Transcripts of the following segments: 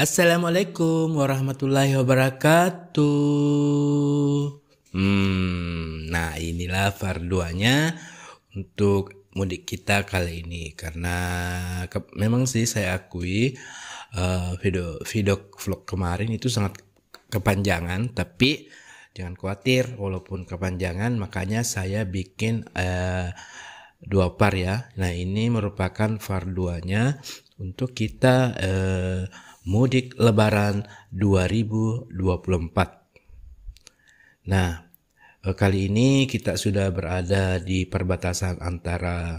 Assalamualaikum warahmatullahi wabarakatuh. Nah inilah farduanya untuk mudik kita kali ini. Karena memang sih saya akui video vlog kemarin itu sangat kepanjangan. Tapi jangan khawatir, walaupun kepanjangan makanya saya bikin 2 part ya. Nah ini merupakan farduanya untuk kita mudik lebaran 2024. Nah, kali ini kita sudah berada di perbatasan antara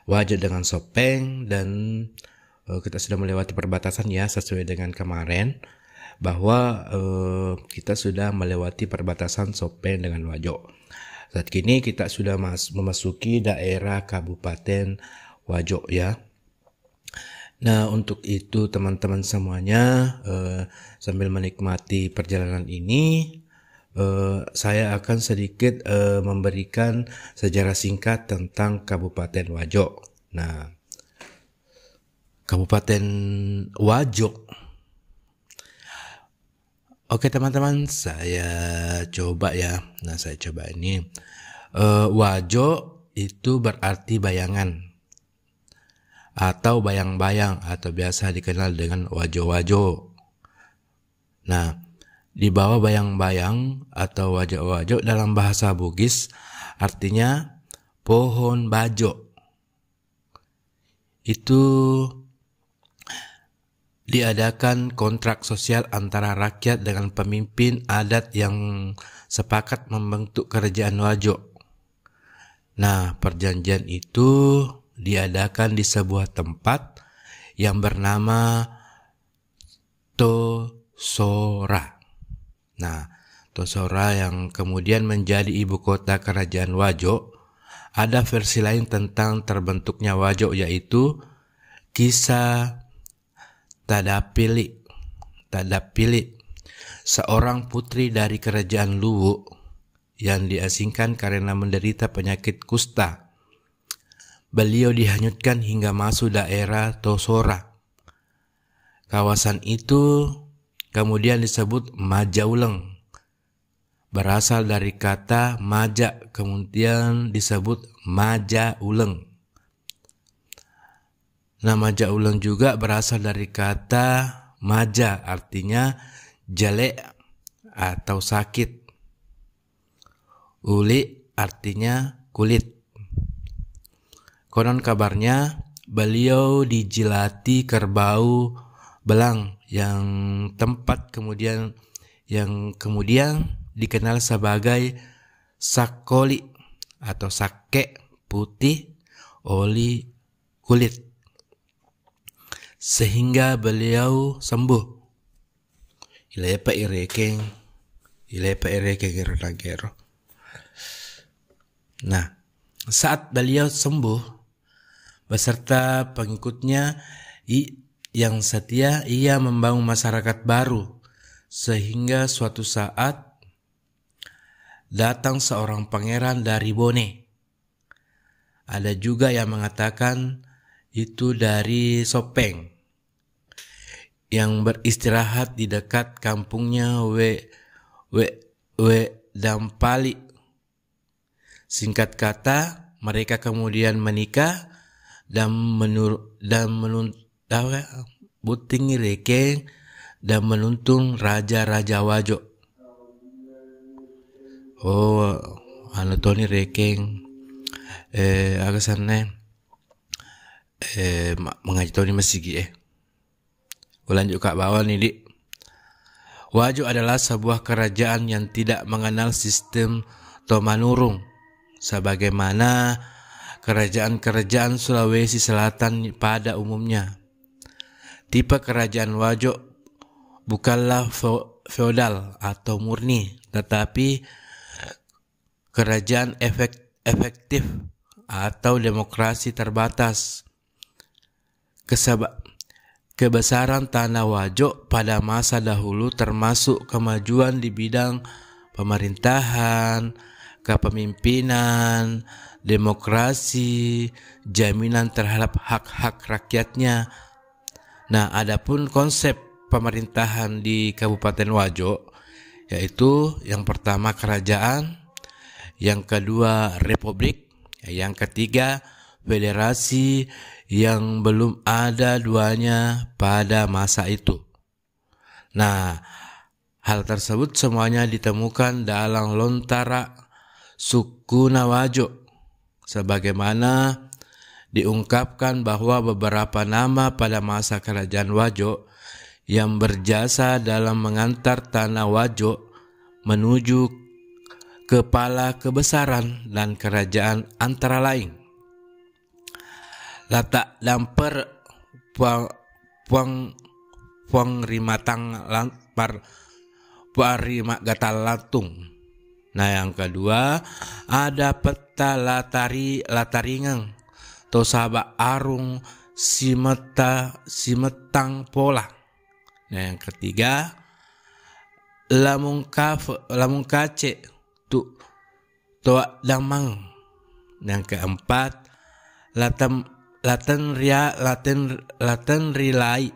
Wajo dengan Sopeng, dan kita sudah melewati perbatasan ya, sesuai dengan kemarin bahwa kita sudah melewati perbatasan Sopeng dengan Wajo. Saat ini kita sudah memasuki daerah Kabupaten Wajo ya. Nah, untuk itu teman-teman semuanya, sambil menikmati perjalanan ini, saya akan sedikit memberikan sejarah singkat tentang Kabupaten Wajo. Nah, Kabupaten Wajo. Oke teman-teman, saya coba ya. Nah, saya coba ini. Wajo itu berarti bayangan atau bayang-bayang, atau biasa dikenal dengan wajo-wajo. Nah, di bawah bayang-bayang atau wajo-wajo dalam bahasa Bugis artinya pohon bajo. Itu diadakan kontrak sosial antara rakyat dengan pemimpin adat yang sepakat membentuk kerajaan Wajo. Nah, perjanjian itu diadakan di sebuah tempat yang bernama Tosora. Nah, Tosora yang kemudian menjadi ibu kota kerajaan Wajo. Ada versi lain tentang terbentuknya Wajo, yaitu kisah Tadapili, seorang putri dari kerajaan Luwu yang diasingkan karena menderita penyakit kusta. Beliau dihanyutkan hingga masuk daerah Tosora. Kawasan itu kemudian disebut Majauleng. Berasal dari kata maja, kemudian disebut Majauleng. Nah, Majauleng juga berasal dari kata maja, artinya jelek atau sakit. Uli artinya kulit. Konon kabarnya beliau dijilati kerbau belang yang kemudian dikenal sebagai sakoli atau sake putih oli kulit, sehingga beliau sembuh. Ilepa irekeng ragero. Nah, saat beliau sembuh beserta pengikutnya yang setia, ia membangun masyarakat baru, sehingga suatu saat datang seorang pangeran dari Bone. Ada juga yang mengatakan itu dari Sopeng, yang beristirahat di dekat kampungnya Dampali. Singkat kata, mereka kemudian menikah dan buting rekeng dan menuntung raja-raja Wajo. Oh, Tony rekeng agasannya mengaji Tony masigi Lanjut ke bawah nih, Dik. Wajo adalah sebuah kerajaan yang tidak mengenal sistem tomanurung sebagaimana kerajaan-kerajaan Sulawesi Selatan pada umumnya. Tipe kerajaan Wajo bukanlah feodal atau murni, tetapi kerajaan efektif atau demokrasi terbatas. Kebesaran tanah Wajo pada masa dahulu termasuk kemajuan di bidang pemerintahan, kepemimpinan, demokrasi, jaminan terhadap hak-hak rakyatnya. Nah, adapun konsep pemerintahan di Kabupaten Wajo, yaitu yang pertama kerajaan, yang kedua republik, yang ketiga federasi yang belum ada duanya pada masa itu. Nah, hal tersebut semuanya ditemukan dalam Lontara Sukuna Wajo, sebagaimana diungkapkan bahwa beberapa nama pada masa kerajaan Wajo yang berjasa dalam mengantar tanah Wajo menuju kepala kebesaran dan kerajaan antara lain Latak Damper Puang Rimatang Lampar Puarimak Gatal Latung. Nah, yang kedua ada peta lataringang Tosaba Arung Simetang Pola. Nah, yang ketiga Lamung Kace tu Toa Damang. Yang keempat Laten Rilai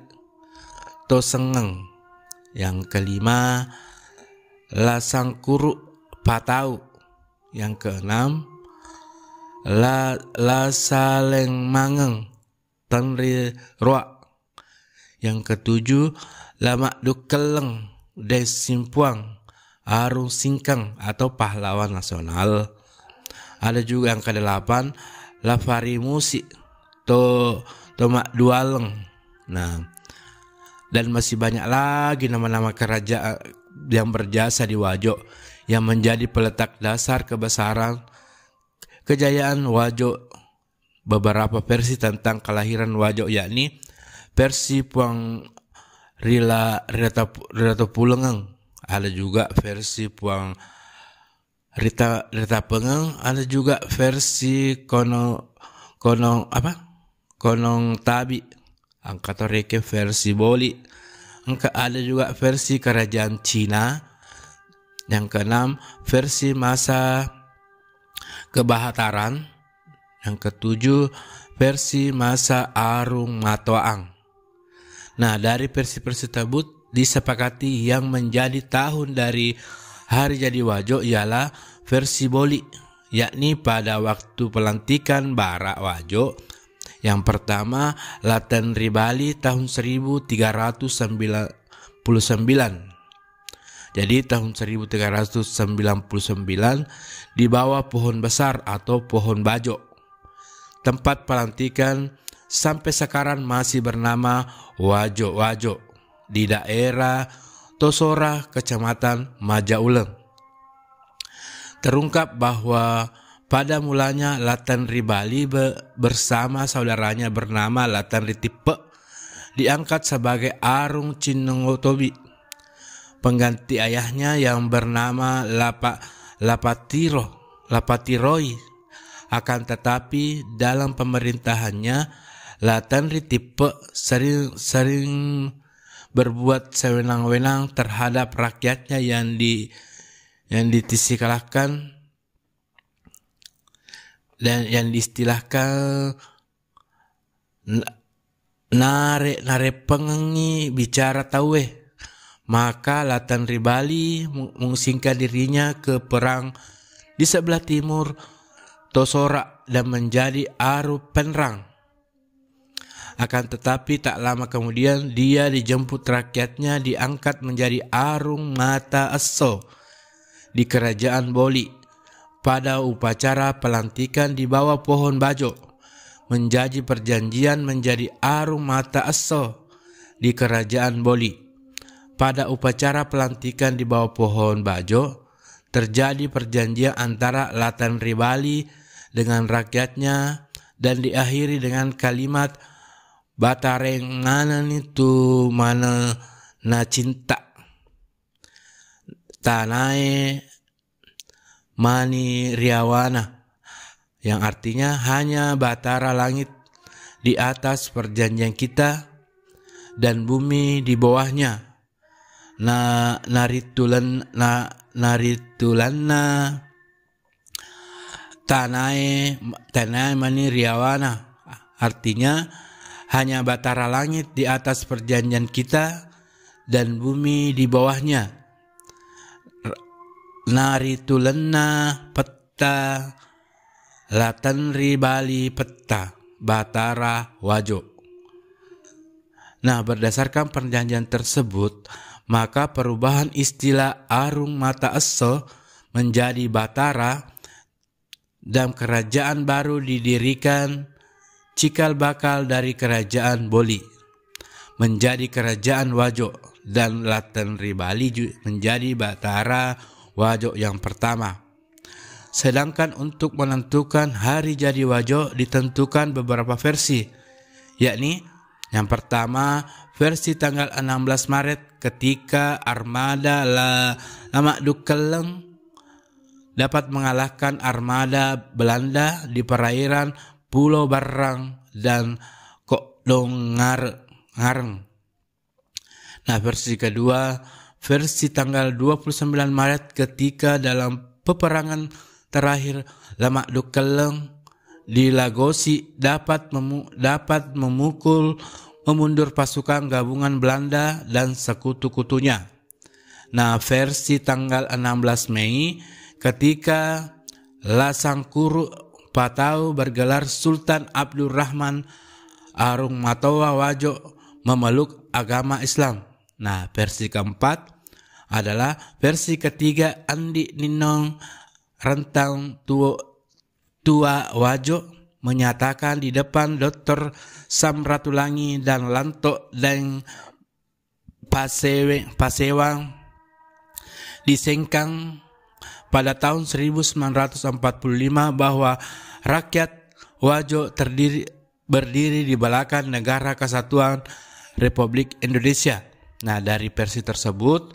to Sengeng. Yang kelima Lasangkuru Patau. Yang keenam La Saleng Mangeng Tenri Roa. Yang ketujuh Lamak Dukeleng Des Simpuang Arung Singkang atau pahlawan nasional. Ada juga yang kedelapan Lafari Musik Tomak Dualeng. Nah, dan masih banyak lagi nama-nama kerajaan yang berjasa di Wajo yang menjadi peletak dasar kebesaran kejayaan Wajo. Beberapa versi tentang kelahiran Wajo, yakni versi Puang Rita Pulengeng, ada juga versi Puang Rita Pengeng, ada juga versi Konong Tabi, angkatan reke versi Boli. Ada juga versi kerajaan Cina. Yang keenam versi masa Kebahataran. Yang ketujuh versi masa Arung Matoang. Nah, dari versi-versi tersebut disepakati yang menjadi tahun dari hari jadi Wajo ialah versi Boli, yakni pada waktu pelantikan Barak Wajo. Yang pertama Laten Ribali tahun 1399. Jadi tahun 1399 di bawah pohon besar atau pohon bajo. Tempat pelantikan sampai sekarang masih bernama Wajo di daerah Tosora, Kecamatan Majauleng. Terungkap bahwa pada mulanya Laten Ribali bersama saudaranya bernama Laten Ritipe diangkat sebagai Arung Cinengotobi, pengganti ayahnya yang bernama Lapatiroi. Akan tetapi dalam pemerintahannya Laten Ritipe sering berbuat sewenang-wenang terhadap rakyatnya yang ditisikalakan dan yang diistilahkan nare pengengi bicara tawe. Maka Laten Ribali mengusingkan dirinya ke perang di sebelah timur Tosora dan menjadi Aru Penrang. Akan tetapi tak lama kemudian dia dijemput rakyatnya diangkat menjadi Arung Mata Eso di kerajaan Boli pada upacara pelantikan di bawah pohon bajo. Menjadi perjanjian menjadi Arung Mata Eso di kerajaan Boli. Pada upacara pelantikan di bawah pohon bajo terjadi perjanjian antara Laten Ribali dengan rakyatnya dan diakhiri dengan kalimat Batarenganan itu mana na cinta Tanae Mani Riawana, yang artinya hanya batara langit di atas perjanjian kita dan bumi di bawahnya. Naritulanna Tanae Mani Riawana, artinya hanya batara langit di atas perjanjian kita dan bumi di bawahnya. Nari tulena peta latanri bali peta batara wajo. Nah, berdasarkan perjanjian tersebut, maka perubahan istilah Arung Mata Eso menjadi Batara dan kerajaan baru didirikan cikal bakal dari kerajaan Boli menjadi kerajaan Wajo, dan Latanri Bali menjadi Batara Wajo yang pertama. Sedangkan untuk menentukan hari jadi Wajo ditentukan beberapa versi, yakni yang pertama versi tanggal 16 Maret ketika armada Lama Dukeleng dapat mengalahkan armada Belanda di perairan Pulau Barang dan Kodongareng. Nah, versi kedua versi tanggal 29 Maret ketika dalam peperangan terakhir Lama Dukeleng di Lagosi dapat memundur pasukan gabungan Belanda dan sekutu-kutunya. Nah, versi tanggal 16 Mei ketika Lasangkuru Patau bergelar Sultan Abdurrahman Arung Matoa Wajo memeluk agama Islam. Nah, versi keempat adalah versi ketiga Andi Ninong Rentang Tua Wajo menyatakan di depan Dr. Samratulangi dan Lanto Deng Pasewang di Sengkang pada tahun 1945 bahwa rakyat Wajo berdiri di belakang Negara Kesatuan Republik Indonesia. Nah, dari versi tersebut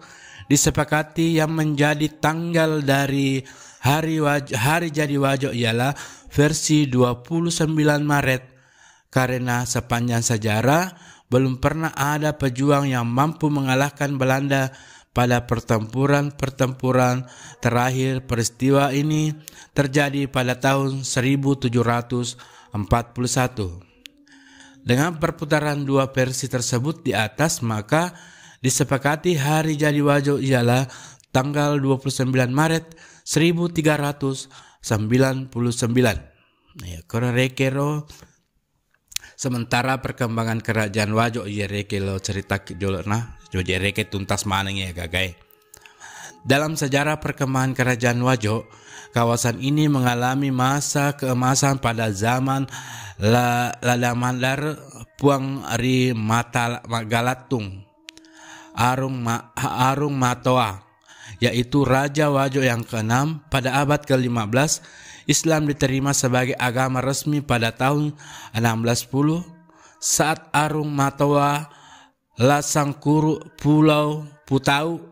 disepakati yang menjadi tanggal dari hari jadi Wajo ialah versi 29 Maret karena sepanjang sejarah belum pernah ada pejuang yang mampu mengalahkan Belanda pada pertempuran terakhir. Peristiwa ini terjadi pada tahun 1741. Dengan perputaran dua versi tersebut di atas, maka disepakati hari jadi Wajo ialah tanggal 29 Maret 1399. Ya, rekero sementara perkembangan kerajaan Wajo rekelo cerita jolona reke tuntas maneng ya gagai. Dalam sejarah perkembangan kerajaan Wajo, kawasan ini mengalami masa keemasan pada zaman Ladamandar Puang Ri Mata Galatung Arung Matoa, yaitu Raja Wajo yang ke-6 pada abad ke-15. Islam diterima sebagai agama resmi pada tahun 1610 saat Arung Matoa Lasangkuru Pulau Putau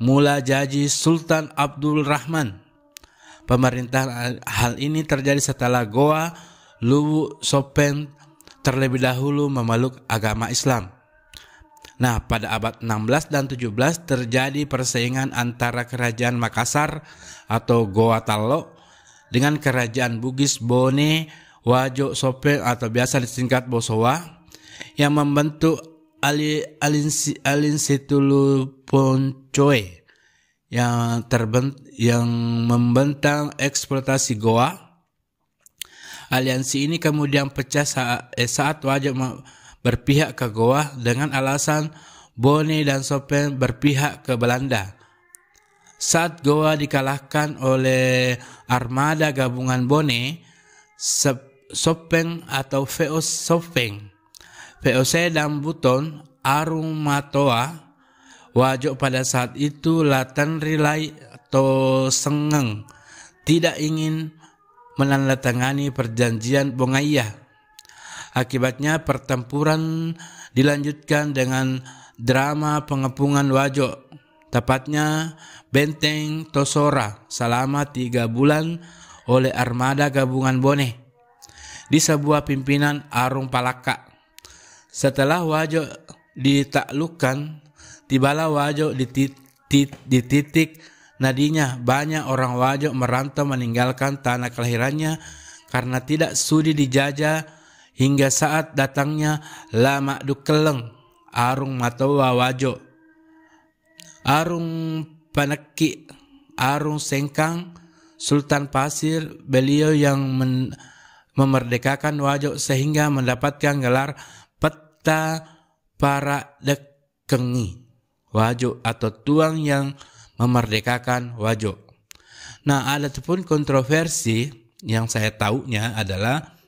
mula jadi Sultan Abdul Rahman. Pemerintahan hal ini terjadi setelah Goa Luwu Sopeng terlebih dahulu memeluk agama Islam. Nah, pada abad 16 dan 17 terjadi persaingan antara kerajaan Makassar atau Goa Tallo dengan kerajaan Bugis Bone Wajo Sopeng atau biasa disingkat Bosowa yang membentuk Alinsitulu Poncoe yang membentang eksploitasi Goa. Aliansi ini kemudian pecah saat Wajo berpihak ke Goa dengan alasan Bone dan Sopeng berpihak ke Belanda. Saat Goa dikalahkan oleh armada gabungan Bone, Sopeng atau VOC dan Buton Arung Matoa Wajo pada saat itu Latanri Lai atau Sengeng tidak ingin menandatangani perjanjian Bongaiya. Akibatnya pertempuran dilanjutkan dengan drama pengepungan Wajo, tepatnya Benteng Tosora selama 3 bulan oleh armada gabungan Bone di sebuah pimpinan Arung Palaka. Setelah Wajo ditaklukkan, tibalah Wajo di titik nadinya. Banyak orang Wajo merantau meninggalkan tanah kelahirannya karena tidak sudi dijajah hingga saat datangnya Lama Dukeleng Arung Matoa Wajo, Arung Paneki, Arung Sengkang, Sultan Pasir, beliau yang memerdekakan Wajo sehingga mendapatkan gelar Peta Para Dekengi Wajo atau tuang yang memerdekakan Wajo. Nah, ada pun kontroversi yang saya tahunya adalah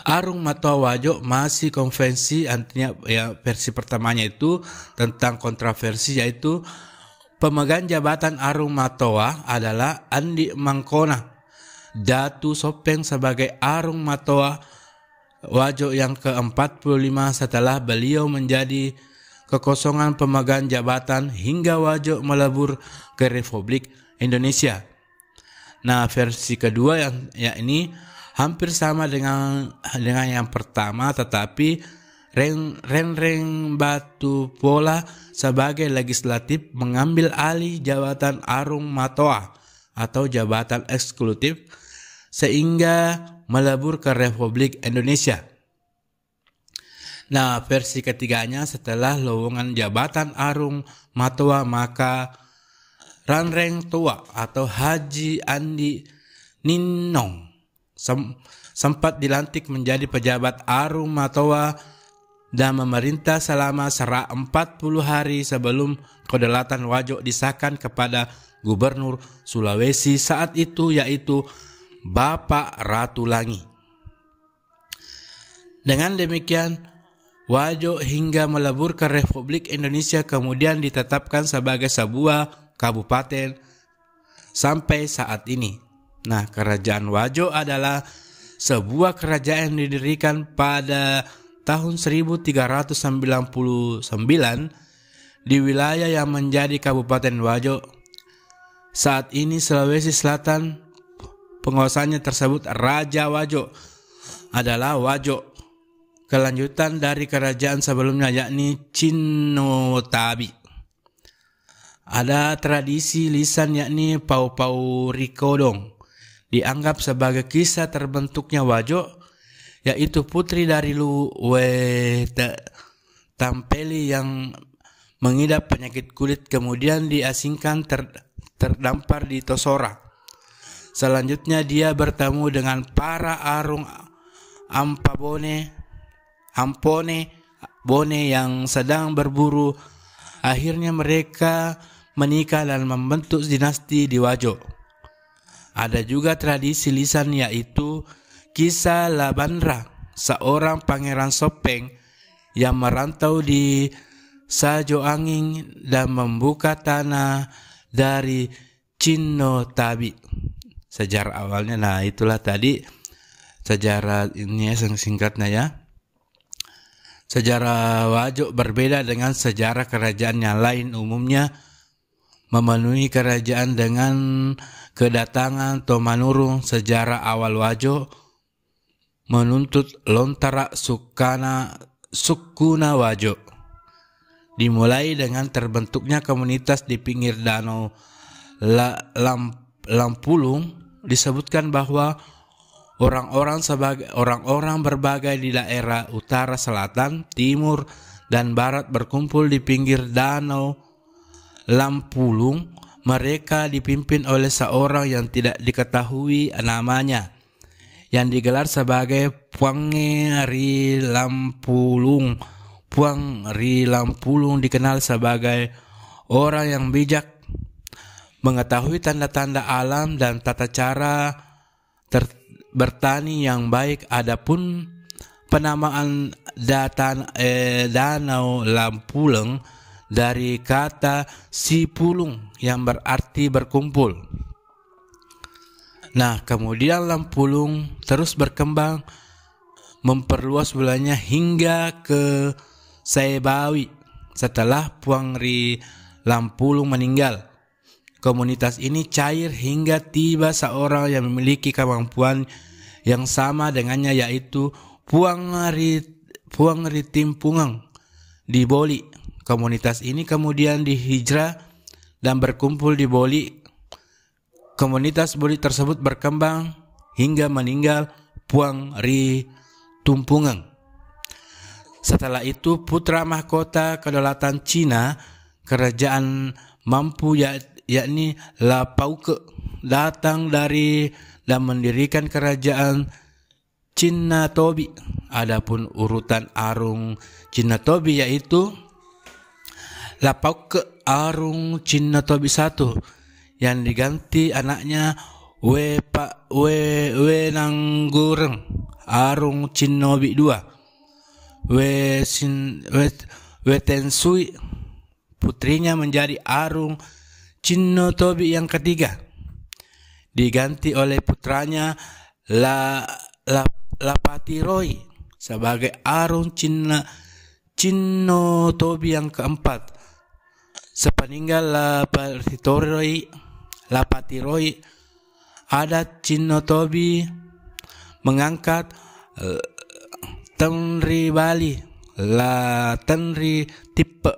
Arung Matoa Wajo masih konvensi, artinya ya versi pertamanya itu tentang kontroversi, yaitu pemegang jabatan Arung Matoa adalah Andi Mangkona Datu Sopeng sebagai Arung Matoa Wajo yang ke-45 setelah beliau menjadi kekosongan pemegang jabatan hingga Wajo melebur ke Republik Indonesia. Nah, versi kedua yang ini hampir sama dengan yang pertama, tetapi Renreng Batu Pola sebagai legislatif mengambil alih jabatan Arung Matoa atau jabatan eksekutif sehingga melebur ke Republik Indonesia. Nah, versi ketiganya setelah lowongan jabatan Arung Matoa, maka Ranreng Tua atau Haji Andi Ninong sempat dilantik menjadi pejabat Arung Matoa dan memerintah selama 40 hari sebelum kedaulatan Wajo disahkan kepada Gubernur Sulawesi saat itu, yaitu Bapak Ratulangi. Dengan demikian, Wajo hingga melebur ke Republik Indonesia kemudian ditetapkan sebagai sebuah kabupaten sampai saat ini. Nah, kerajaan Wajo adalah sebuah kerajaan yang didirikan pada tahun 1399 di wilayah yang menjadi Kabupaten Wajo. Saat ini Sulawesi Selatan, penguasanya tersebut Raja Wajo adalah Wajo, kelanjutan dari kerajaan sebelumnya yakni Cinotabi. Ada tradisi lisan yakni Pau-Pau Rikodong dianggap sebagai kisah terbentuknya Wajo, yaitu putri dari Luwe Tampeli yang mengidap penyakit kulit kemudian diasingkan terdampar di Tosora. Selanjutnya dia bertemu dengan para Arung Ampone Bone yang sedang berburu. Akhirnya mereka menikah dan membentuk dinasti di Wajo. Ada juga tradisi lisan yaitu kisah Labandra, seorang pangeran Sopeng yang merantau di Sajoangin dan membuka tanah dari Cinotabi. Sejarah awalnya, nah itulah tadi sejarah ini yang singkatnya ya. Sejarah Wajo berbeda dengan sejarah kerajaan yang lain, umumnya memenuhi kerajaan dengan kedatangan Tomanurung. Sejarah awal Wajo menuntut Lontara Sukuna Wajo. Dimulai dengan terbentuknya komunitas di pinggir danau Lampulung. Disebutkan bahwa orang-orang berbagai di daerah utara, selatan, timur, dan barat berkumpul di pinggir danau Lampulung. Mereka dipimpin oleh seorang yang tidak diketahui namanya, yang digelar sebagai Puangri Lampulung. Puangri Lampulung dikenal sebagai orang yang bijak, mengetahui tanda-tanda alam dan tata cara bertani yang baik. Adapun penamaan danau Lampulung dari kata Sipulung yang berarti berkumpul. Nah, kemudian Lampulung terus berkembang, memperluas wilayahnya hingga ke Saibawi. Setelah Puangri Lampulung meninggal, komunitas ini cair hingga tiba seorang yang memiliki kemampuan yang sama dengannya, yaitu Puangri Timpungang di Boli. Komunitas ini kemudian dihijrah dan berkumpul di Boli. Komunitas Boli tersebut berkembang hingga meninggal Puangri Tumpungang. Setelah itu putra mahkota kedaulatan Cina, kerajaan mampu yakni La Pauke, datang dari dan mendirikan kerajaan Cina Tobi. Adapun urutan Arung Cina Tobi yaitu La Pauke Arung Cina Tobi I yang diganti anaknya Wenanggureng Arung Cinobi II. Wetensui putrinya menjadi Arung Cinotobi yang ketiga, diganti oleh putranya Lapatiroi sebagai Arung Cinotobi yang keempat. Sepeninggal Lapatiroi, adat Cinotobi mengangkat Tenri Bali Tenri Tipe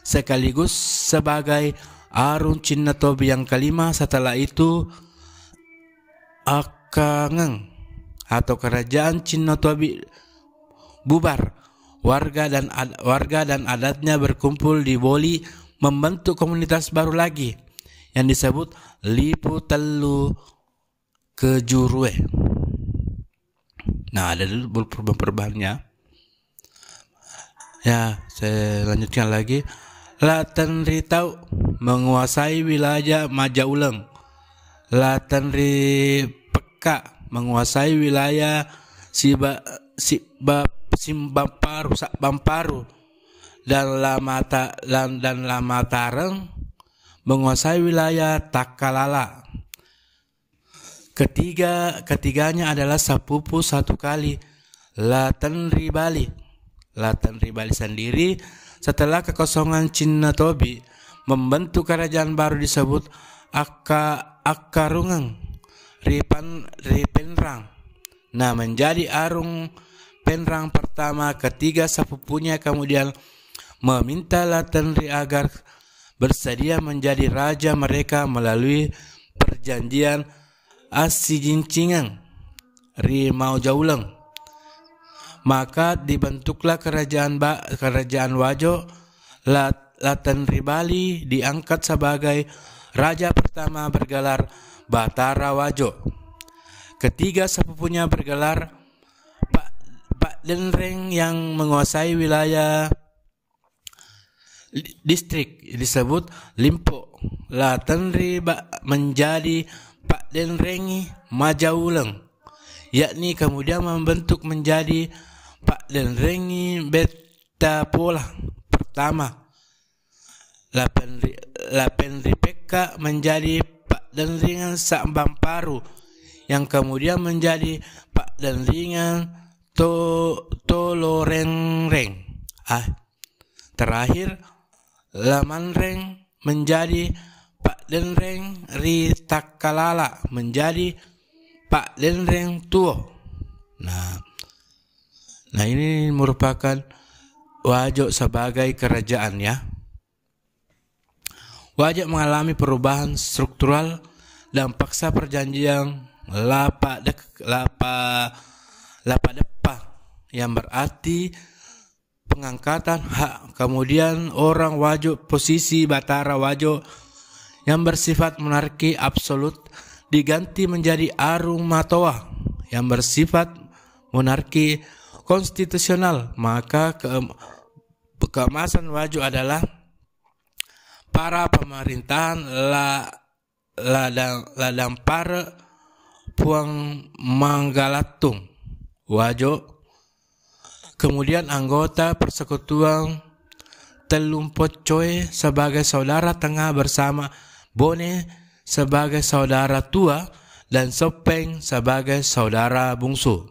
sekaligus sebagai Arung Cinotobi yang kelima. Setelah itu Akangeng atau kerajaan Cinotobi bubar. Warga dan adatnya berkumpul di Boli membentuk komunitas baru lagi yang disebut Lipu Telu Kejurue. Nah, ada dulu perubahannya. Ya, saya lanjutkan lagi. Tenri Tau menguasai wilayah Majauleng. Tenri Peka menguasai wilayah Bamparu dan Lamatareng menguasai wilayah Takalala. Ketiganya adalah sepupu satu kali, Tenri Bali. Tenri Bali sendiri setelah kekosongan Cinotobi membentuk kerajaan baru disebut Akarungeng Ripenrang. Nah, menjadi Arung Penrang pertama. Ketiga sepupunya kemudian meminta Tenri agar bersedia menjadi raja mereka melalui perjanjian Asijincingan Rimau Jauleng. Maka dibentuklah kerajaan Wajo. Tenri Bali diangkat sebagai raja pertama bergelar Batara Wajo. Ketiga sepupunya bergelar Pak Denreng yang menguasai wilayah distrik disebut Limpo. Tenri menjadi Pak Denrengi Majauleng, yakni kemudian membentuk menjadi Pak Denrengi Betapola pertama. Penri Peka menjadi Pak Denringan Bamparu yang kemudian menjadi Pak Denringan Tolorengreng. Terakhir Lamanreng menjadi Pak Denreng Ritakalala menjadi Pak Denreng Tuo. Nah ini merupakan Wajo sebagai kerajaan ya. Wajo mengalami perubahan struktural dan paksa perjanjian Lapadepa yang berarti pengangkatan hak. Kemudian orang Wajo posisi Batara Wajo yang bersifat monarki absolut diganti menjadi Arung Matoa yang bersifat monarki konstitusional. Maka keemasan Wajo adalah para pemerintahan Ladampare Puang Manggalatung Wajo. Kemudian anggota persekutuan Telumpocoe sebagai saudara tengah bersama Bone sebagai saudara tua dan Sopeng sebagai saudara bungsu.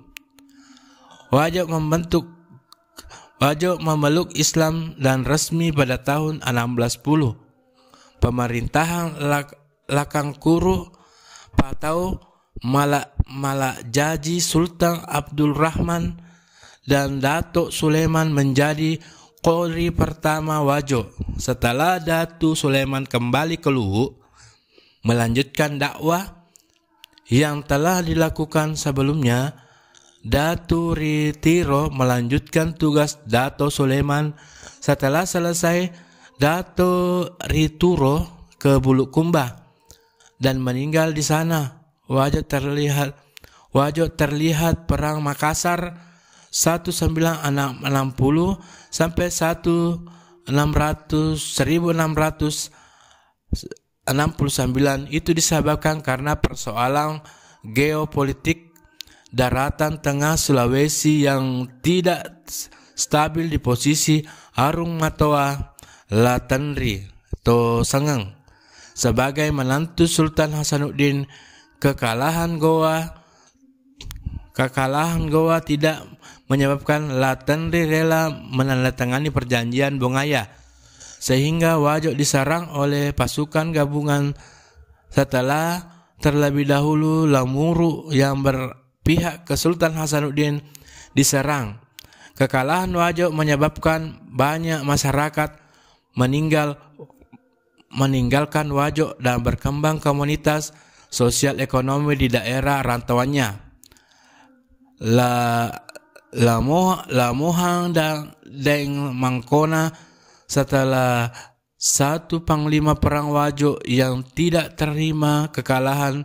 Wajo memeluk Islam dan resmi pada tahun 1610. Pemerintahan Lakangkuru Patau Malajaji Sultan Abdul Rahman dan Datuk Sulaiman menjadi Qori pertama Wajo. Setelah Datuk Sulaiman kembali ke Luwu melanjutkan dakwah yang telah dilakukan sebelumnya, Datu Ritiro melanjutkan tugas Dato Soleman. Setelah selesai, Dato Rituro ke Bulukumba dan meninggal di sana. Wajah terlihat Perang Makassar 1960 sampai 1669. Itu disebabkan karena persoalan geopolitik daratan tengah Sulawesi yang tidak stabil di posisi Arung Matoa Latenri atau Sengeng. Sebagai menantu Sultan Hasanuddin, kekalahan Goa tidak menyebabkan Latenri rela menandatangani perjanjian Bongaya, sehingga Wajo diserang oleh pasukan gabungan. Setelah terlebih dahulu Lamuru yang berpihak ke Sultan Hasanuddin diserang, kekalahan Wajo menyebabkan banyak masyarakat meninggalkan Wajo dan berkembang komunitas sosial ekonomi di daerah rantauannya. Lamohang dan Deng Mangkona. Setelah satu panglima perang Wajo yang tidak terima kekalahan,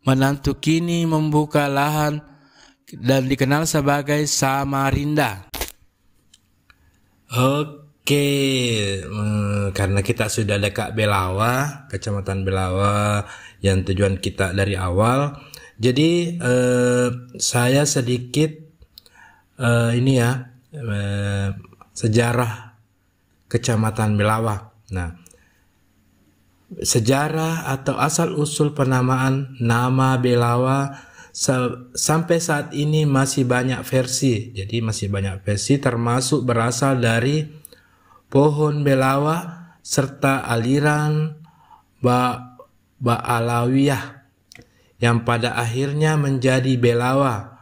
menantu kini membuka lahan dan dikenal sebagai Samarinda. Oke, karena kita sudah dekat Belawa, Kecamatan Belawa yang tujuan kita dari awal, jadi saya sedikit sejarah Kecamatan Belawa. Nah, sejarah atau asal-usul penamaan nama Belawa sampai saat ini masih banyak versi. Jadi masih banyak versi, termasuk berasal dari pohon Belawa serta aliran Ba'alawiyah yang pada akhirnya menjadi Belawa.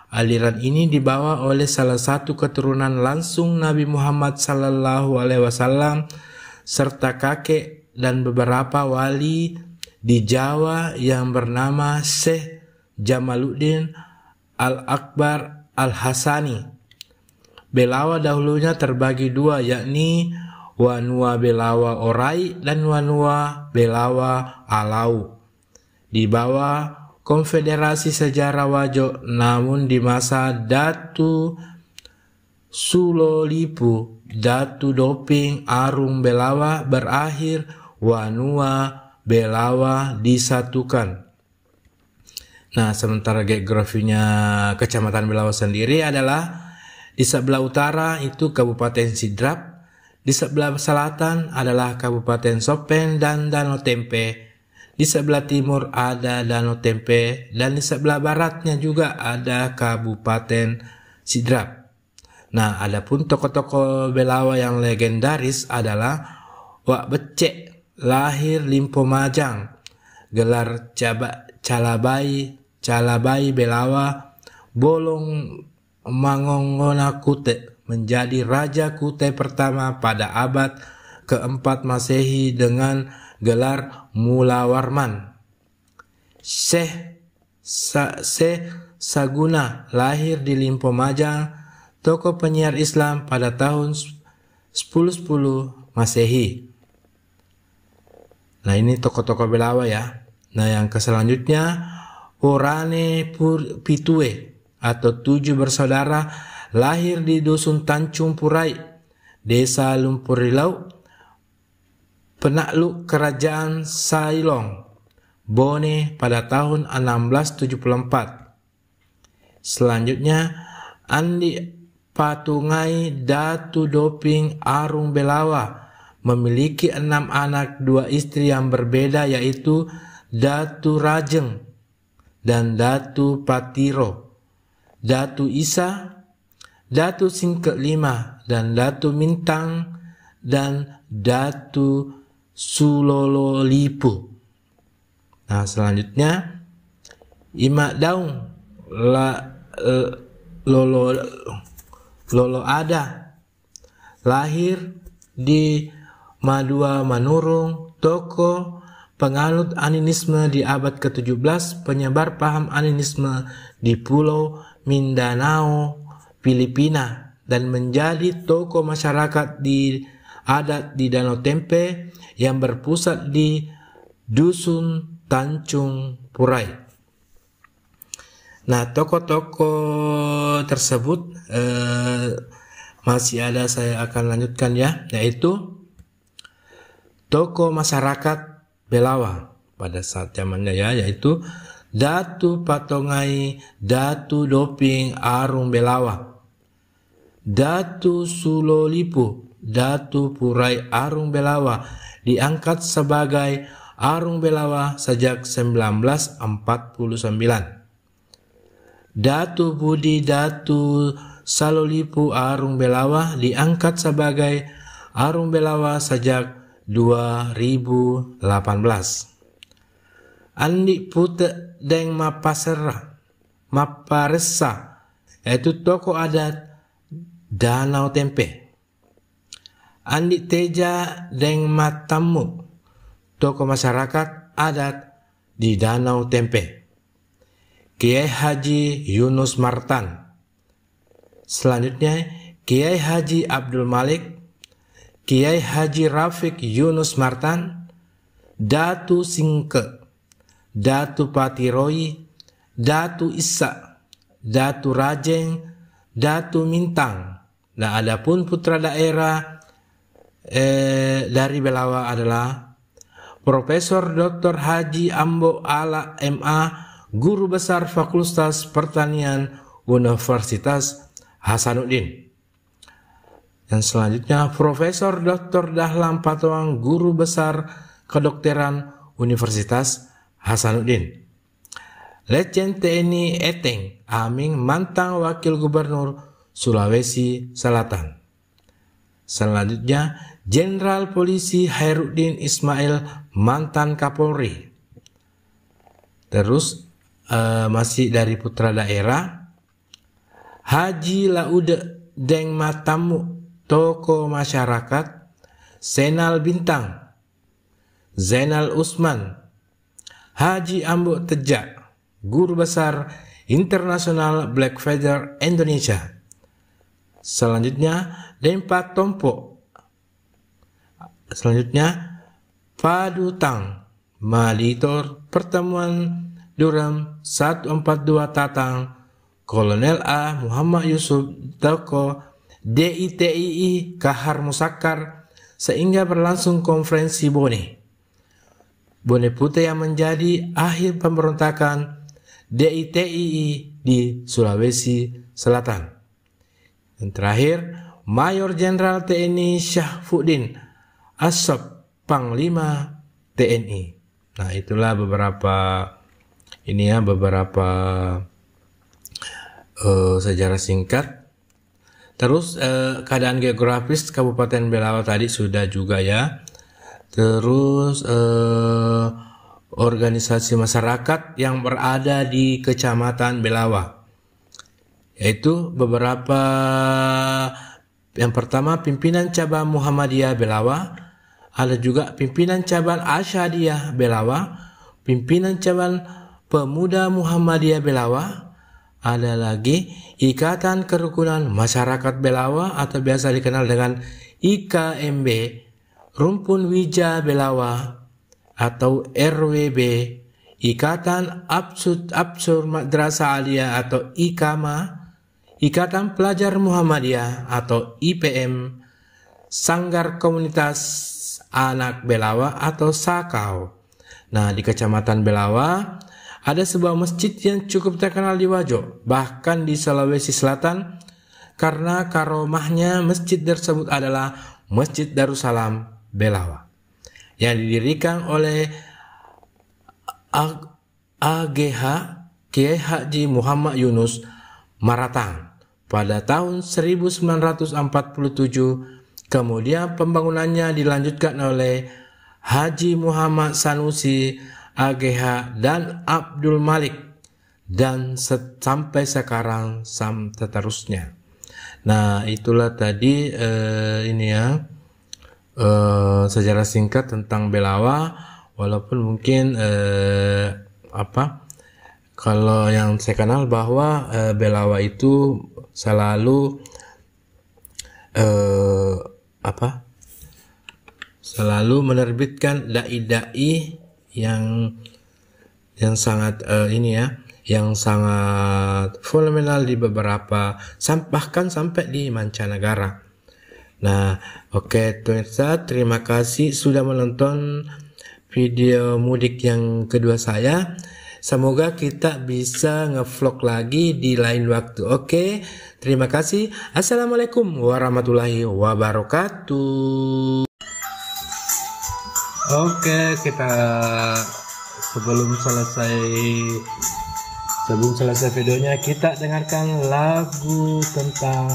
Aliran ini dibawa oleh salah satu keturunan langsung Nabi Muhammad SAW serta kakek dan beberapa wali di Jawa yang bernama Syekh Jamaluddin Al-Akbar Al-Hasani. Belawa dahulunya terbagi dua, yakni Wanua Belawa Orai dan Wanua Belawa Alau di bawah Konfederasi Sejarah Wajo. Namun di masa Datu Sulolipu, Datu Doping Arung Belawa berakhir, Wanua Belawa disatukan. Nah, sementara geografinya Kecamatan Belawa sendiri adalah di sebelah utara itu Kabupaten Sidrap, di sebelah selatan adalah Kabupaten Sopeng dan Danau Tempe, di sebelah timur ada Danau Tempe, dan di sebelah baratnya juga ada Kabupaten Sidrap. Nah, adapun tokoh-tokoh Belawa yang legendaris adalah Wak Becek, lahir Limpo Majang, gelar Calabai Belawa, Bolong Mangongona Kute, menjadi Raja Kutai pertama pada abad keempat Masehi dengan gelar Mulawarman. Syekh Saguna, lahir di Limpo Majang, tokoh penyiar Islam pada tahun 1010 Masehi. Nah, ini tokoh-tokoh Belawa ya. Nah, yang selanjutnya Orane Pitue atau 7 bersaudara, lahir di Dusun Tancung Purai, Desa Lumpurilau, penakluk Kerajaan Sailong, Bone pada tahun 1674. Selanjutnya Andi Patungai Datu Doping Arung Belawa, memiliki 6 anak, 2 istri yang berbeda, yaitu Datu Rajeng dan Datu Patiro, Datu Isa, Datu Singket 5, dan Datu Mintang, dan Datu Sulololipu. Nah, selanjutnya Imak Daung Lolo Ada, lahir di Madua Manurung, tokoh penganut animisme di abad ke-17, penyebar paham animisme di Pulau Mindanao, Filipina, dan menjadi tokoh masyarakat adat di Danau Tempe yang berpusat di Dusun Tanjung Purai. Nah, tokoh-tokoh tersebut masih ada, saya akan lanjutkan ya, yaitu tokoh masyarakat Belawa pada saat zamannya ya, yaitu Datu Patongai, Datu Doping Arung Belawa, Datu Sulolipu, Datu Purai Arung Belawa, diangkat sebagai Arung Belawa sejak 1949. Datu Budi Datu Salolipu Arung Belawa diangkat sebagai Arung Belawa sejak 2018. Andi Pute Deng Maparesa, yaitu tokoh adat Danau Tempe. Andi Teja Deng Matamu, tokoh masyarakat adat di Danau Tempe. Kiai Haji Yunus Martan. Selanjutnya Kiai Haji Abdul Malik, Kiai Haji Rafiq Yunus Martan, Datu Singke, Datu Patiroi, Datu Isa, Datu Rajeng, Datu Mintang. Nah, adapun putra daerah dari Belawa adalah Profesor Dr. Haji Ambo Ala MA, Guru Besar Fakultas Pertanian Universitas Hasanuddin. Dan selanjutnya Profesor Dr. Dahlan Patoang, Guru Besar Kedokteran Universitas Hasanuddin. Letjen TNI Eteng Aming, mantan Wakil Gubernur Sulawesi Selatan. Selanjutnya Jenderal Polisi Khairuddin Ismail, mantan Kapolri. Terus masih dari putra daerah, Haji Laude Deng Matamu, tokoh masyarakat Senal Bintang. Zainal Usman, Haji Ambo Teja, Guru Besar Internasional Black Feather Indonesia. Selanjutnya Dempa Tompo. Selanjutnya Padutang Malitor Pertemuan Duram 142 Tatang, Kolonel A. Muhammad Yusuf, tokoh DITII Kahar Musakar, sehingga berlangsung konferensi Bone Putih yang menjadi akhir pemberontakan DITII di Sulawesi Selatan. Dan terakhir, Mayor Jenderal TNI Syahfuddin Asop, Panglima TNI. Nah, itulah beberapa sejarah singkat. Terus keadaan geografis Kabupaten Belawa tadi sudah juga ya. Terus organisasi masyarakat yang berada di Kecamatan Belawa, yaitu beberapa. Yang pertama, pimpinan cabang Muhammadiyah Belawa, ada juga pimpinan cabang Asyadiyah Belawa, pimpinan cabang Pemuda Muhammadiyah Belawa, ada lagi Ikatan Kerukunan Masyarakat Belawa atau biasa dikenal dengan IKMB, Rumpun Wija Belawa atau RWB, Ikatan Absur Madrasah Aliyah atau IKAMA, Ikatan Pelajar Muhammadiyah atau IPM, Sanggar Komunitas Anak Belawa atau SAKAW. Nah, di Kecamatan Belawa ada sebuah masjid yang cukup terkenal di Wajo, bahkan di Sulawesi Selatan, karena karomahnya masjid tersebut adalah Masjid Darussalam Belawa, yang didirikan oleh AGH Kiai Haji Muhammad Yunus Maratang pada tahun 1947. Kemudian pembangunannya dilanjutkan oleh Haji Muhammad Sanusi, AGH, dan Abdul Malik, dan sampai sekarang seterusnya. Nah, itulah tadi sejarah singkat tentang Belawa. Walaupun mungkin Kalau yang saya kenal bahwa Belawa itu selalu selalu menerbitkan dai-dai yang sangat yang sangat fenomenal di beberapa, bahkan sampai di mancanegara. Nah, oke, pemirsa, terima kasih sudah menonton video mudik yang kedua saya. Semoga kita bisa ngevlog lagi di lain waktu. Oke, terima kasih. Assalamualaikum warahmatullahi wabarakatuh. Oke, kita sebelum selesai videonya, kita dengarkan lagu tentang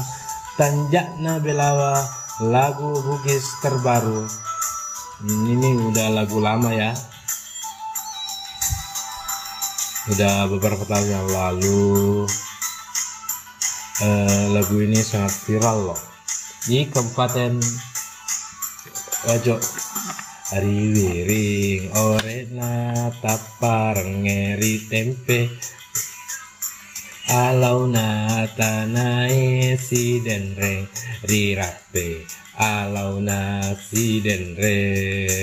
Tanjakna Belawa, lagu Bugis terbaru. Ini udah lagu lama ya, udah beberapa tahun yang lalu. Lagu ini sangat viral loh di Kabupaten Wajo. Ari wiring orena tapar ngeri tempe, alauna tanai si denreng rirape, alauna si denreng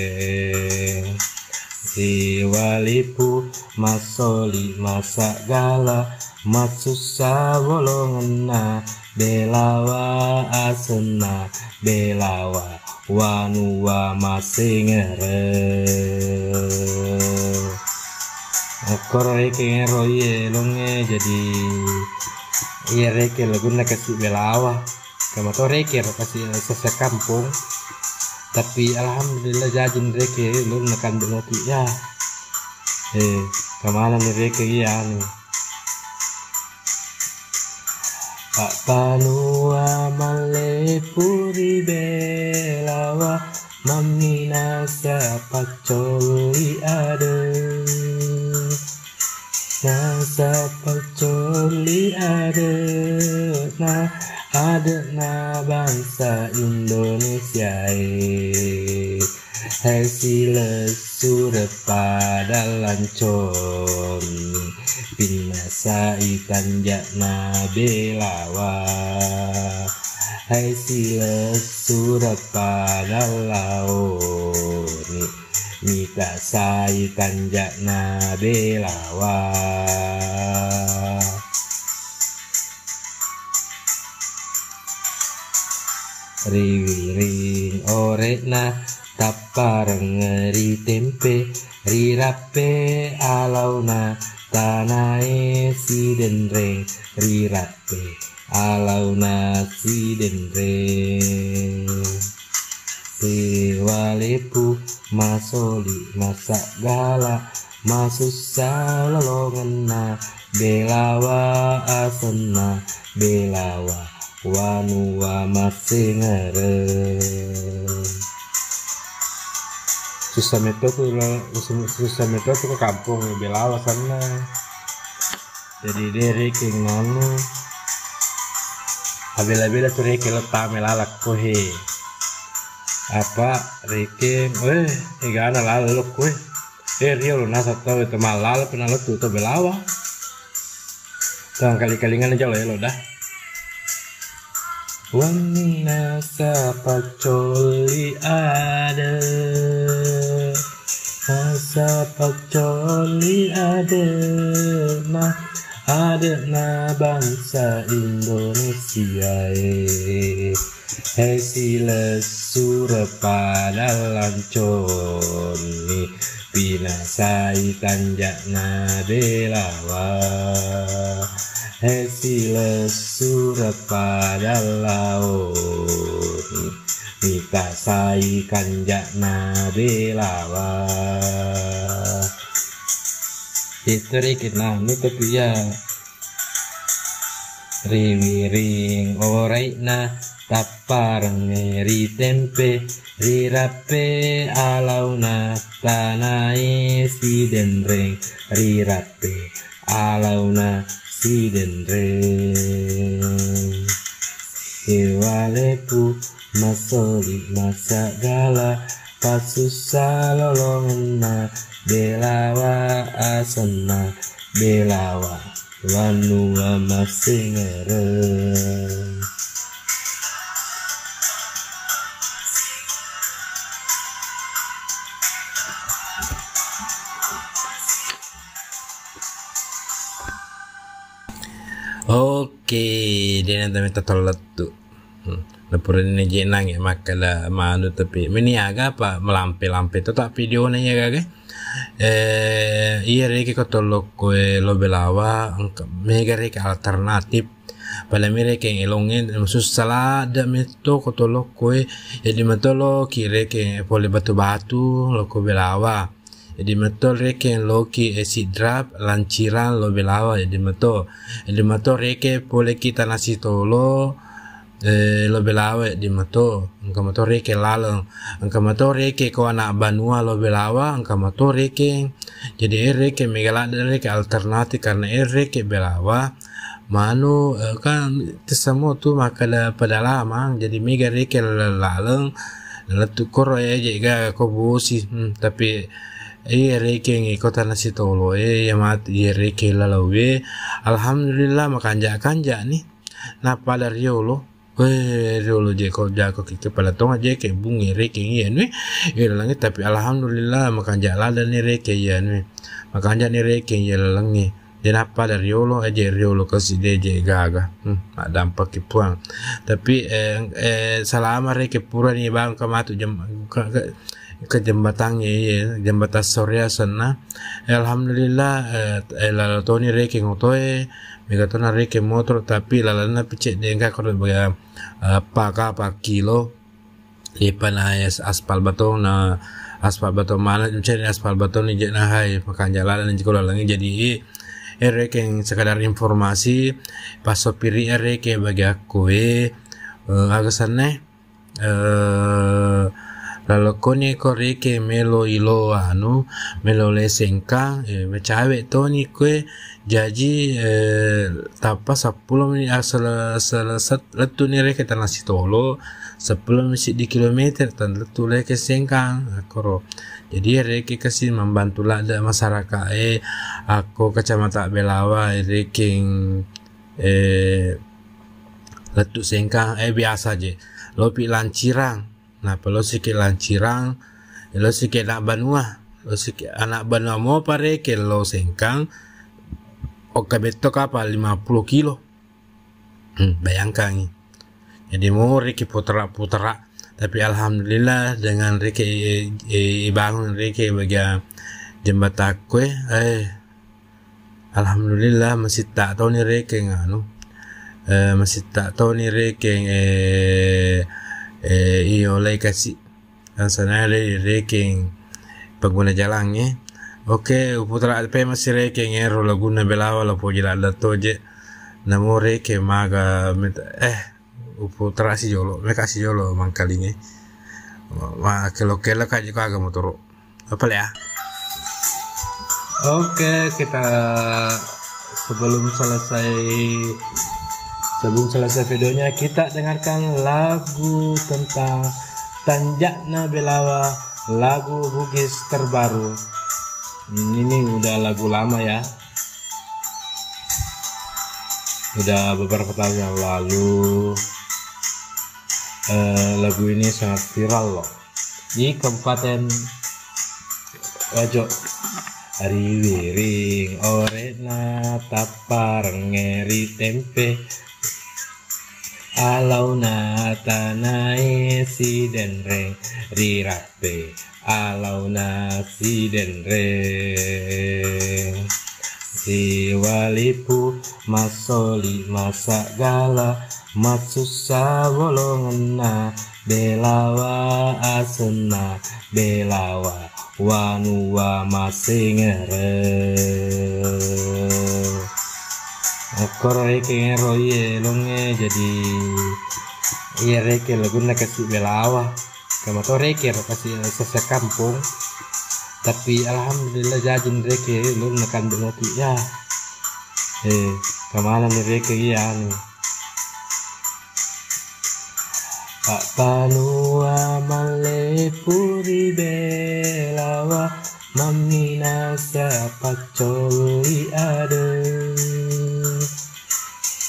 si walipu masoli masak gala masusa bolongena Belawa asena Belawa wanua masingere akor reke roye longe jadi iya reke lagu nak kasih Belawa kamu tau reke kasih sesa kampung, tapi alhamdulillah jajin reke lu nakan beloti ya. Kemana nih reke ya nih Pak Panua malepuri Belawa mamina siapa coli ada nasa pacoli ada na bangsa Indonesia hai sila surat pada lancon binasai Tanjakna Belawa hai sila surat pada laut mita sai Tanjakna Belawa. Riwiring orena tapar ngeri tempe rirape alauna tanai si denreng rirape alauna si denreng si walepu masoli masak gala masusa lolongena Belawa asena Belawa wanua masingere susah metode ke kampung Belawa sana, jadi dari kenganu abela-bela tuh reke letak melalak kohe apa reke gana lalu kohe rio lu nasa tau itu malal pernah lu tuh Belawa tuh kali-kalingan aja lo dah wanina sapa coli ada sapa coli ada na bangsa Indonesia hai sila sura pada lanconi binasai Tanjakna Belawa hai sila surat pada laut mita sai Tanjakna Belawa istri kita tapi ya riwiring orena tapar ngeri tempe rirape alauna tanai si denreng rirape alauna si denreng iwalepu masoli masak gala pasusa lolongena Belawa asena belawa wanua masingere. Oke, dia nanti minta tolong tuh. Lepur ini jenang ya makalah manu tapi ini agak apa melampe-lampe itu tak video nanya kagak. Iya reki ko tolok ko lo belawa mega reki alternatif pada mereka yang elongin sus salada meto ko tolok ko jadi metolo kire ke pole batu-batu lo ko belawa jadi metol reke loki sidrap lanciran lo belawa jadi metol reke pole kita nasi tolo lo belawa di mato angka mato reke lalang angka mato reke ko anak banua lo belawa angka mato reke jadi reke megalada reke alternatif karena reke belawa manu kan semua tu makala pedalaman jadi mega reke lalang letu koro jaga ko bosi tapi reke ngi kota nasi tolo ya mati reke lalawe alhamdulillah makanja nih napa dari lo Rolo je ko jako ke pala tonga je ke bungi reke ya ni langi tapi alhamdulillah makan jala ni reke ya ni makan ni reke ya langi dan apa dari Rolo aja Rolo kasih je gaga dampak kipuang tapi selama reke pura ni bang kamatu ke jembatannya ya jembatan Soria sana alhamdulillah lalu toni reke ngotoe megatona reke motor tapi lalana picek dengka kalau baga apa kilo lipan aspal bato mana mencari aspal bato ni jena hai makan jalan dan jika lalangi jadi reke yang sekadar informasi pas sopiri reke bagi aku agak sana lalu kone koreke melo ilo melo lesengkang cawe toni kue jadi tapa 10 menit asal letu ni reke tanah sitolo 10 menit di kilometer tan letu reke sengkang akoro jadi reke kasih membantu lada masyarakat aku kecamatan Belawa reke letu sengkang biasa je lopi lancirang nah kalau sikit lancirang lo sikit anak banua lo sikit anak banua mau pare ke lo sengkang oke betok apa 50 kilo bayangkan jadi mau reki putra tapi alhamdulillah dengan reki bangun reki bagi jembatan kue alhamdulillah masih tak tahu ni reki nganu masih tak tahu ni reki iyo lagi kasih sana reki pengguna jalannya oke putra pe masih reke ngero laguna Belawa la pojila la toje namo reke maga putra si jolo me kasih jolo mangkalinya kelo kaji kaga motoro apa ya Oke, kita sebelum selesai videonya kita dengarkan lagu tentang Tanjakna Belawa, lagu Bugis terbaru. Ini udah lagu lama ya, udah beberapa tahun yang lalu. Lagu ini sangat viral loh di Kabupaten Wajo. Hari wiring orena tapar ngeri tempe alau na tanai si denreng rirape alau na si denreng si walipu masoli masak gala matsusa bolongena Belawa asena Belawa wanua masingere akor reke ngero ye longe jadi iya reke laguna kasih Belawa kamato reke kasih sesa kampung tapi alhamdulillah jajin reke lu nekan benoti ya kemana nih reke ya nih Pak Panua malepuri Belawa mamina siapa coli ada,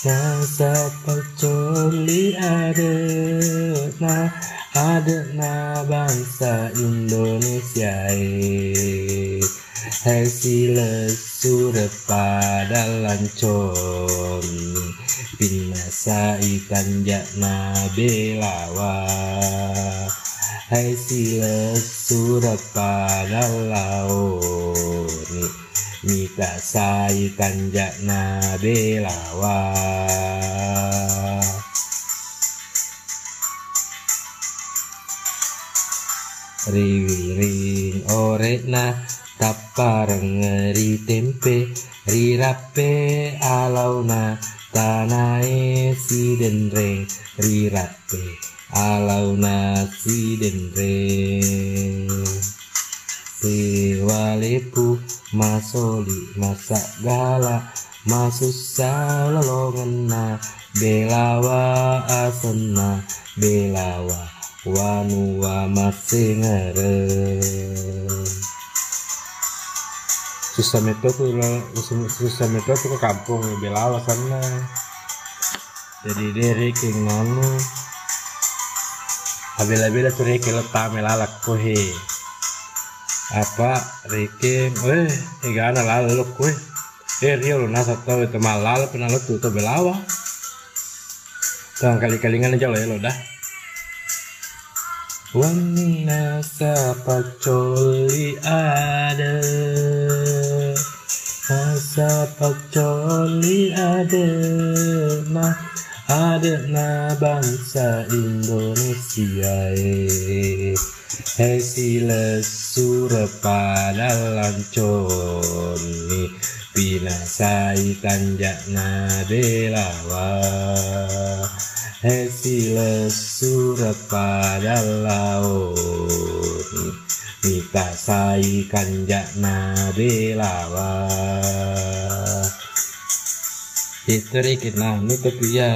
nah siapa coli ada, nah ada na bangsa Indonesia hai sila surat pada lancon binasa ikan jakna belawa hai sila surat pada laut mika sai kanjak na belawa riwiring orekna tapareng ngeri tempe rirape alauna tanae si denreng rirape alauna si denreng sewalepu masoli masak gala masusa lolongena belawa asena belawa wanua masingere susah metode ke kampung belawa sana jadi dari kenganu abela-bela tuh reke letak melalak kohe apa reke gana lalu kohe rio lu nasa tau itu malal pernah lu tuh belawa tuh kali-kalingan aja lo dah wanina siapa coli ada, siapa coli ada, nah ada na bangsa Indonesia hai sila sura pada lancon binasai tanjak na belawa hai sila surat pada laut mika sai kanjak na belawa hitri kita tapi ya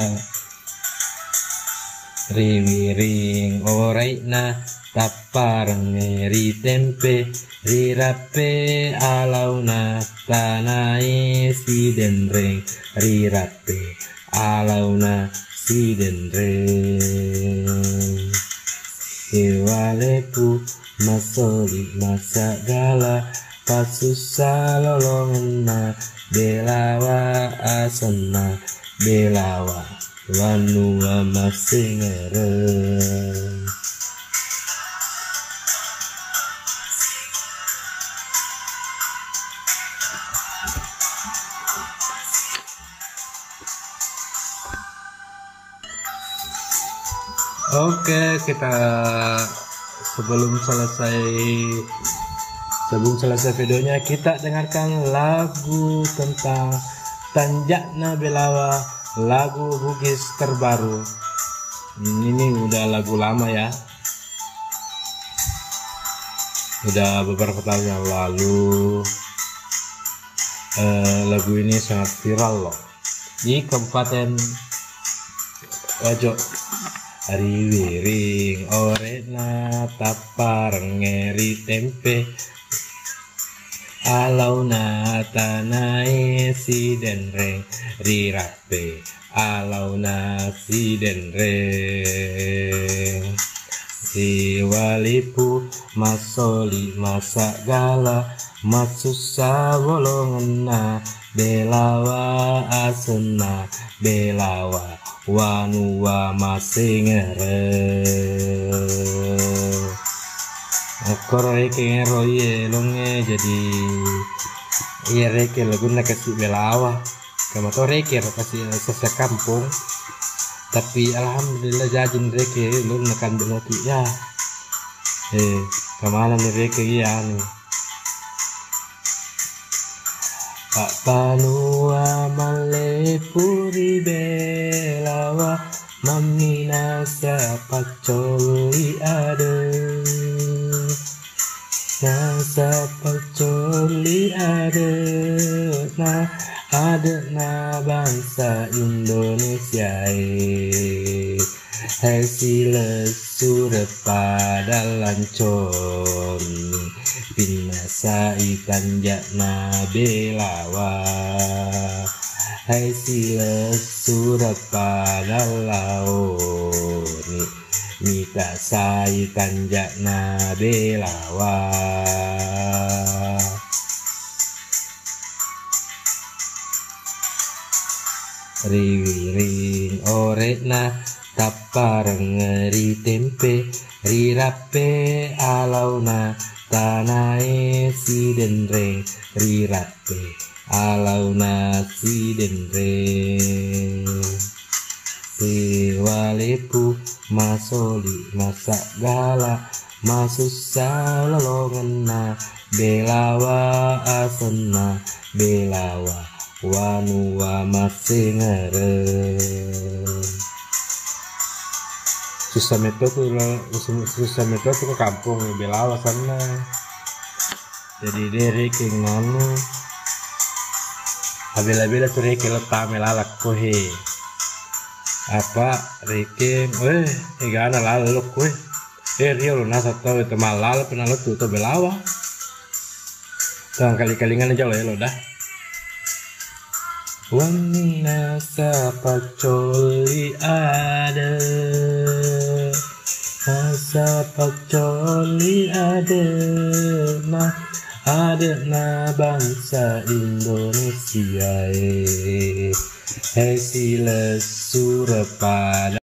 riwiring oraina tapareng ngeri tempe rirape alauna tanae si denreng rirape alauna si denreng iwalepu masoli masak gala pasusa lolongena belawa asena belawa wanua masingere Oke, kita sebelum selesai videonya kita dengarkan lagu tentang Tanjakna Belawa, lagu Bugis terbaru. Ini udah lagu lama ya, udah beberapa tahun yang lalu. Lagu ini sangat viral loh di Kabupaten Wajo. Riwiring orena tapareng ngeri tempe alauna tanae si denreng rirape alauna si denreng si walipu masoli masak gala masusa wolongena belawa asena belawa wanua masingere koreke roye longe jadi iya reke lagu nak kasih belawa kamu tau reke kasih sesa kampung tapi alhamdulillah jajin reke lu nakan belati ya kemana nih reke ya nih Pak Panua malepuri belawa mamina siapa coli ada nah siapa coli ada nah ada na bangsa Indonesia Hai sila surapa dalancon pinasai tanjakna belawa. Hai sila surapa dalaoni mita sai tanjakna belawa. Riwiring oretna tapareng ri tempe rirape alauna tanae si denreng rirape alauna si denreng sewalepu masoli masak gala masusa lolongena belawa asena belawa wanua masengere. Susah metode ke kampung belawa sana. Jadi dia reking nanu habila-bila tuh reking letak melalak kohe apa reking igana lalu kohe dia lu nasa tahu itu malal pernah lu tuh belawa tuh kali-kalingan aja lo dah. Wanina sapacoli ada, sapacoli ada na bangsa Indonesia. Hai sila surapa